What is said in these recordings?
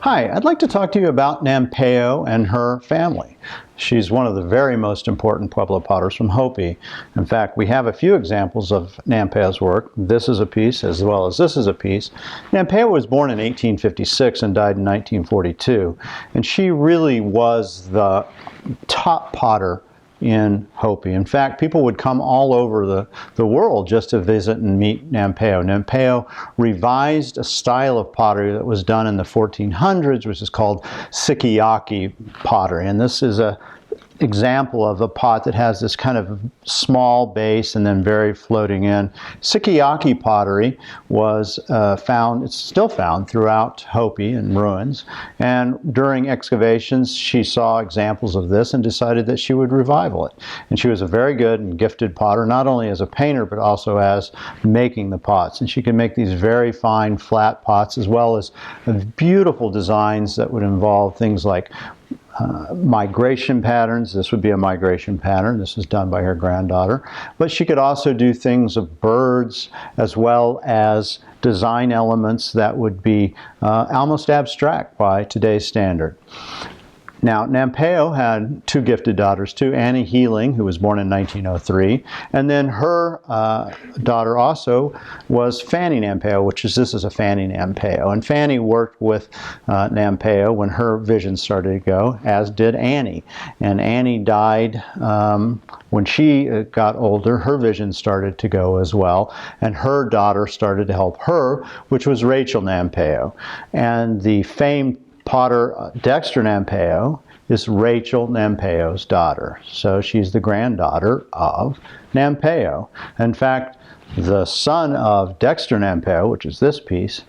Hi, I'd like to talk to you about Nampeyo and her family. She's one of the very most important Pueblo potters from Hopi. In fact, we have a few examples of Nampeyo's work. This is a piece as well as this is a piece. Nampeyo was born in 1856 and died in 1942. And she really was the top potter in Hopi. In fact, people would come all over the world just to visit and meet Nampeyo. Nampeyo revised a style of pottery that was done in the 1400s, which is called Sikiyaki pottery. And this is an example of a pot that has this kind of small base and then very floating in. Sikiyaki pottery was found, it's still found throughout Hopi in ruins, and during excavations she saw examples of this and decided that she would revival it. And she was a very good and gifted potter, not only as a painter but also as making the pots. And she could make these very fine flat pots as well as beautiful designs that would involve things like migration patterns. This would be a migration pattern. This is done by her granddaughter. But she could also do things of birds as well as design elements that would be almost abstract by today's standard. Now, Nampeyo had two gifted daughters too, Annie Healing, who was born in 1903, and then her daughter also was Fannie Nampeyo, this is a Fannie Nampeyo. And Fannie worked with Nampeyo when her vision started to go, as did Annie. And Annie died when she got older. Her vision started to go as well, and her daughter started to help her, which was Rachel Nampeyo. And the famed potter Dextra Nampeyo is Rachel Nampeyo's daughter. So she's the granddaughter of Nampeyo. In fact, the son of Dextra Nampeyo, which is this piece,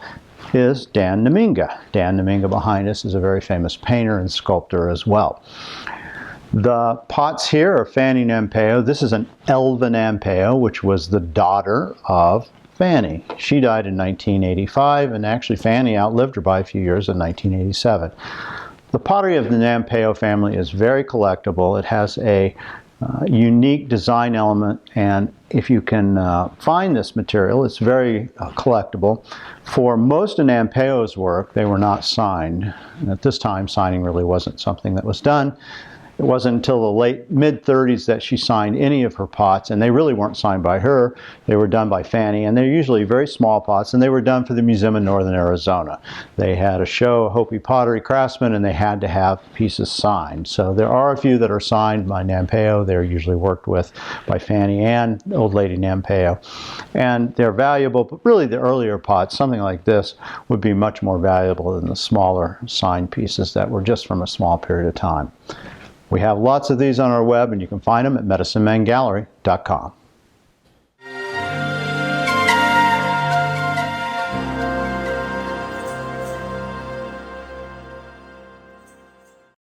is Dan Namingha. Dan Namingha behind us is a very famous painter and sculptor as well. The pots here are Fannie Nampeyo. This is an Elva Nampeyo, which was the daughter of Fannie. She died in 1985, and actually Fannie outlived her by a few years in 1987. The pottery of the Nampeyo family is very collectible. It has a unique design element, and if you can find this material, it's very collectible. For most of Nampeyo's work, they were not signed. And at this time, signing really wasn't something that was done. It wasn't until the late mid-30s that she signed any of her pots, and they really weren't signed by her. They were done by Fannie, and they're usually very small pots, and they were done for the museum in northern Arizona. They had a show, Hopi Pottery Craftsmen, and they had to have pieces signed. So there are a few that are signed by Nampeyo. They're usually worked with by Fannie and Old Lady Nampeyo. And they're valuable, but really the earlier pots, something like this, would be much more valuable than the smaller signed pieces that were just from a small period of time. We have lots of these on our web, and you can find them at medicinemangallery.com.